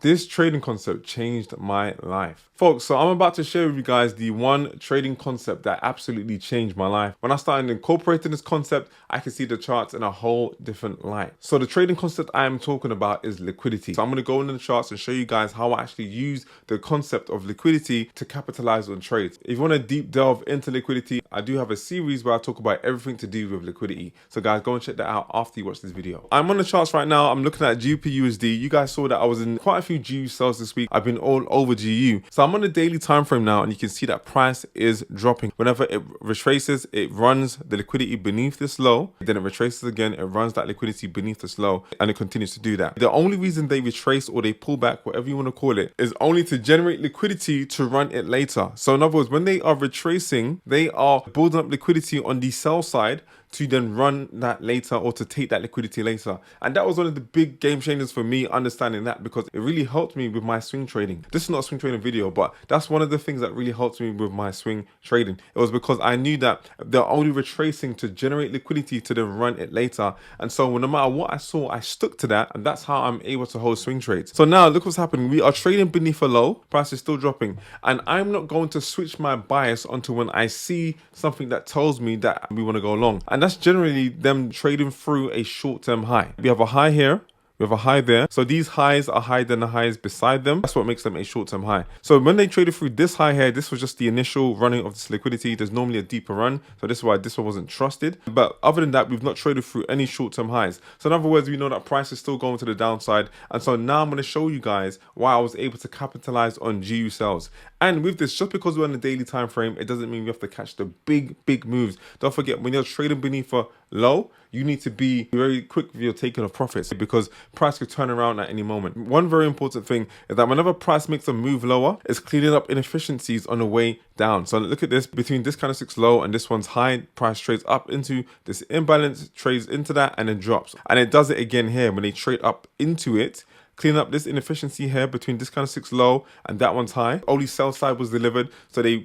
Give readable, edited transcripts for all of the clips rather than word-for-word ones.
This trading concept changed my life. Folks, so I'm about to share with you guys the one trading concept that absolutely changed my life. When I started incorporating this concept, I can see the charts in a whole different light. So the trading concept I am talking about is liquidity. So I'm going to go into the charts and show you guys how I actually use the concept of liquidity to capitalize on trades. If you want to deep delve into liquidity, I do have a series where I talk about everything to do with liquidity. So guys, go and check that out after you watch this video. I'm on the charts right now. I'm looking at GBP/USD. You guys saw that I was in quite a few GU sales this week. I've been all over GU. So I'm on the daily time frame now, and you can see that price is dropping. Whenever it retraces, it runs the liquidity beneath this low, then it retraces again, it runs that liquidity beneath this low, and it continues to do that. The only reason they retrace or they pull back, whatever you want to call it, is only to generate liquidity to run it later. So in other words, when they are retracing, they are building up liquidity on the sell side to then run that later or to take that liquidity later. And that was one of the big game changers for me, understanding that, because it really helped me with my swing trading. This is not a swing trading video, but that's one of the things that really helped me with my swing trading. It was because I knew that they're only retracing to generate liquidity to then run it later. And so no matter what I saw, I stuck to that, and that's how I'm able to hold swing trades. So now look what's happening. We are trading beneath a low, price is still dropping, and I'm not going to switch my bias until when I see something that tells me that we want to go long. And that's generally them trading through a short-term high. We have a high here, we have a high there. So these highs are higher than the highs beside them. That's what makes them a short-term high. So when they traded through this high here, this was just the initial running of this liquidity. There's normally a deeper run. So this is why this one wasn't trusted. But other than that, we've not traded through any short-term highs. So in other words, we know that price is still going to the downside. And so now I'm going to show you guys why I was able to capitalize on GU sales. And with this, just because we're on the daily time frame, it doesn't mean we have to catch the big moves. Don't forget, when you're trading beneath a low, you need to be very quick with your taking of profits, because price could turn around at any moment. One very important thing is that whenever price makes a move lower, it's cleaning up inefficiencies on the way down. So look at this, between this candlestick's low and this one's high, price trades up into this imbalance, trades into that, and then drops. And it does it again here when they trade up into it, clean up this inefficiency here between this candlestick's low and that one's high. Only sell side was delivered, so they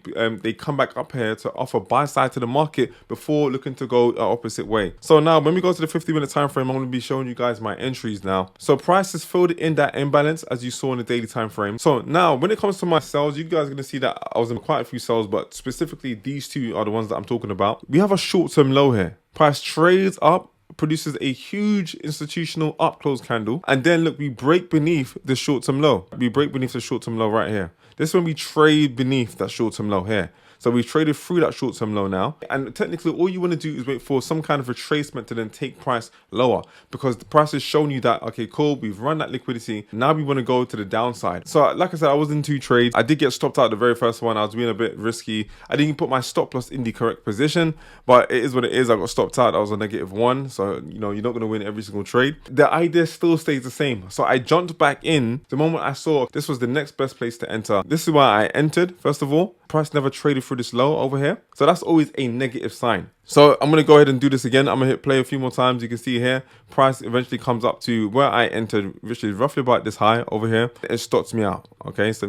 come back up here to offer buy side to the market before looking to go opposite way. So now when we go to the 50-minute time frame, I'm going to be showing you guys my entries now. So price is filled in that imbalance as you saw in the daily time frame. So now when it comes to my sells, you guys are going to see that I was in quite a few sells, but specifically these two are the ones that I'm talking about. We have a short-term low here. Price trades up, produces a huge institutional up close candle, and then look, we break beneath the short-term low. We break beneath the short-term low right here. This is when we trade beneath that short-term low here. So we traded through that short-term low now, and technically all you want to do is wait for some kind of retracement to then take price lower, because the price has shown you that, okay, cool, we've run that liquidity, now we want to go to the downside. So like I said, I was in two trades. I did get stopped out the very first one. I was being a bit risky. I didn't put my stop loss in the correct position, but it is what it is. I got stopped out. I was on -1, so you know, you're not going to win every single trade. The idea still stays the same. So I jumped back in the moment I saw this was the next best place to enter. This is why I entered, first of all. Price never traded through this low over here, so that's always a negative sign. So I'm going to go ahead and do this again. I'm going to hit play a few more times. You can see here, price eventually comes up to where I entered, which is roughly about this high over here. It stops me out. Okay, so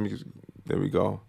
there we go.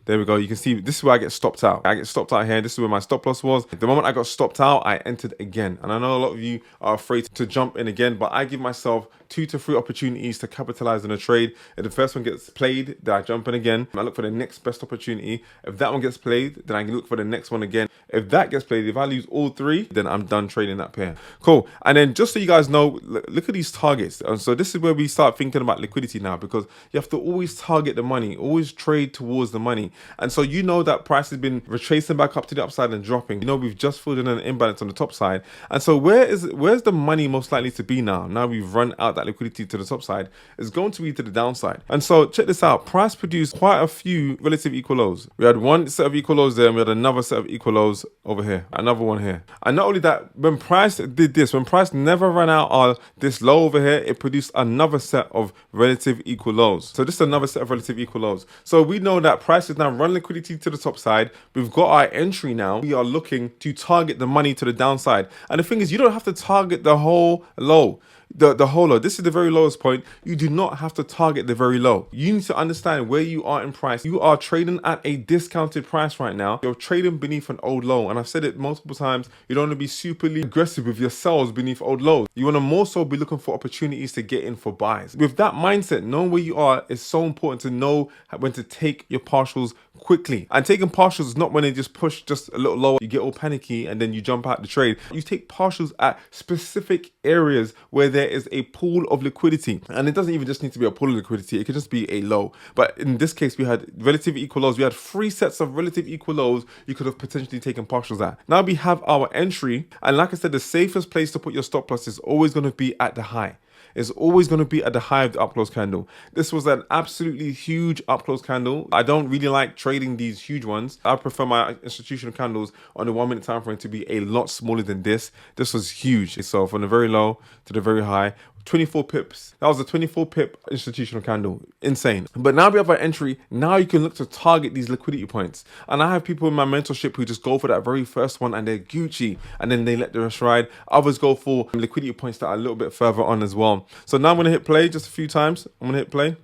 There we go. You can see this is where I get stopped out. I get stopped out here. This is where my stop loss was. The moment I got stopped out, I entered again. And I know a lot of you are afraid to jump in again, but I give myself 2 to 3 opportunities to capitalize on a trade. If the first one gets played, then I jump in again. I look for the next best opportunity. If that one gets played, then I can look for the next one again. If that gets played, if I lose all 3, then I'm done trading that pair. Cool. And then just so you guys know, look at these targets. And so this is where we start thinking about liquidity now, because you have to always target the money, always trade towards the money. And so you know that price has been retracing back up to the upside and dropping. You know, we've just filled in an imbalance on the top side. And so where's the money most likely to be now? Now we've run out that liquidity to the top side, is going to be to the downside. And so check this out. Price produced quite a few relative equal lows. We had one set of equal lows there, and we had another set of equal lows over here, another one here. And not only that, when price did this, when price never ran out this low over here, it produced another set of relative equal lows. So this is another set of relative equal lows. So we know that price is now run liquidity to the top side. We've got our entry now. We are looking to target the money to the downside. And the thing is, you don't have to target the whole low. the whole low. This is the very lowest point. You do not have to target the very low. You need to understand where you are in price. You are trading at a discounted price right now. You're trading beneath an old low. And I've said it multiple times. You don't want to be superly aggressive with your sells beneath old lows. You want to more so be looking for opportunities to get in for buys. With that mindset, knowing where you are is so important to know when to take your partials quickly. And taking partials is not when they just push just a little lower, you get all panicky and then you jump out the trade. You take partials at specific areas where there is a pool of liquidity. And it doesn't even just need to be a pool of liquidity, it could just be a low. But in this case, we had relative equal lows. We had 3 sets of relative equal lows you could have potentially taken partials at. Now we have our entry. And like I said, the safest place to put your stop loss is always going to be at the high. It's always going to be at the high of the up close candle. This was an absolutely huge up close candle. I don't really like trading these huge ones. I prefer my institutional candles on the 1 minute time frame to be a lot smaller than this. This was huge. So from the very low to the very high, 24 pips. That was a 24 pip institutional candle. Insane. But now we have our entry. Now you can look to target these liquidity points. And I have people in my mentorship who just go for that very first one and they're Gucci and then they let the rest ride. Others go for liquidity points that are a little bit further on as well. So now I'm going to hit play just a few times. I'm going to hit play.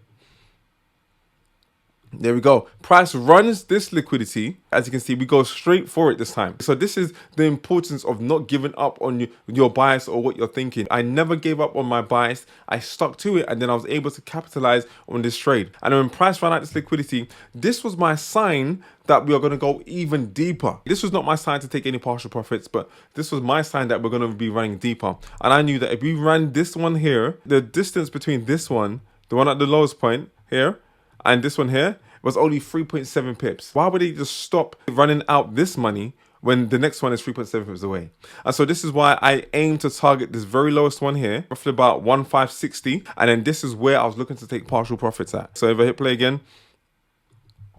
There we go. Price runs this liquidity. As you can see, we go straight for it this time. So this is the importance of not giving up on your bias or what you're thinking. I never gave up on my bias. I stuck to it and then I was able to capitalize on this trade. And when price ran out this liquidity, this was my sign that we are going to go even deeper. This was not my sign to take any partial profits, but this was my sign that we're going to be running deeper. And I knew that if we ran this one here, the distance between this one, the one at the lowest point here, and this one here was only 3.7 pips. Why would they just stop running out this money when the next one is 3.7 pips away? And so this is why I aim to target this very lowest one here, roughly about 1,560. And then this is where I was looking to take partial profits at. So if I hit play again,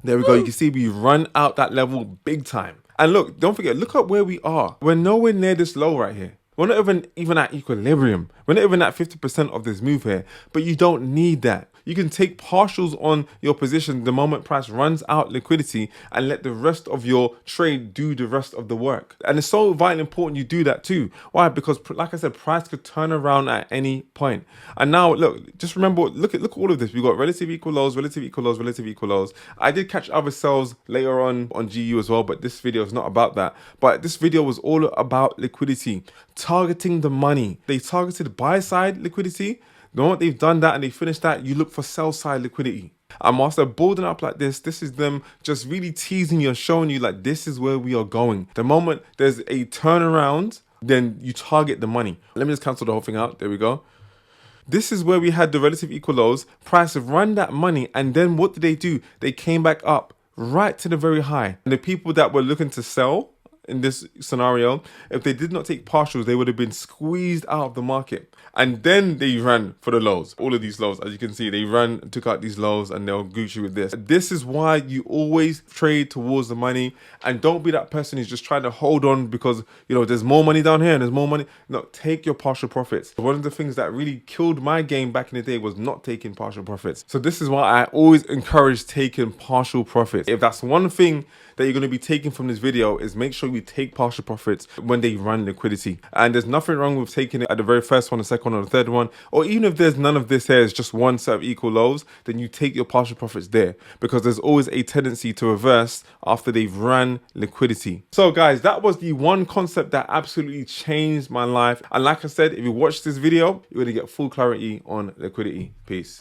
there we go. You can see we run out that level big time. And look, don't forget, look at where we are. We're nowhere near this low right here. We're not even at equilibrium. We're not even at 50% of this move here, but you don't need that. You can take partials on your position the moment price runs out liquidity and let the rest of your trade do the rest of the work. And it's so vitally important you do that too. Why? Because like I said, price could turn around at any point. And now look, just remember, look at all of this. We've got relative equal lows, relative equal lows, relative equal lows. I did catch other sells later on GU as well, but this video is not about that. But this video was all about liquidity, targeting the money. They targeted buy side liquidity. The moment they've done that and they finished that, you look for sell side liquidity. And whilst they're building up like this is them just really teasing you and showing you like this is where we are going. The moment there's a turnaround, then you target the money. Let me just cancel the whole thing out. There we go. This is where we had the relative equal lows. Price run that money, and then what did they do? They came back up right to the very high. And the people that were looking to sell in this scenario, if they did not take partials, they would have been squeezed out of the market. And then they ran for the lows. All of these lows, as you can see, they ran, took out these lows, and they'll Gucci with this. This is why you always trade towards the money, and don't be that person who's just trying to hold on because, you know, there's more money down here and there's more money. No, take your partial profits. One of the things that really killed my game back in the day was not taking partial profits. So this is why I always encourage taking partial profits. If that's one thing that you're going to be taking from this video, is make sure you take partial profits when they run liquidity. And there's nothing wrong with taking it at the very first one, the second one, or the third one. Or even if there's none of this here, it's just one set of equal lows, then you take your partial profits there, because there's always a tendency to reverse after they've run liquidity. So guys, that was the one concept that absolutely changed my life. And like I said, if you watch this video, you're going to get full clarity on liquidity. Peace.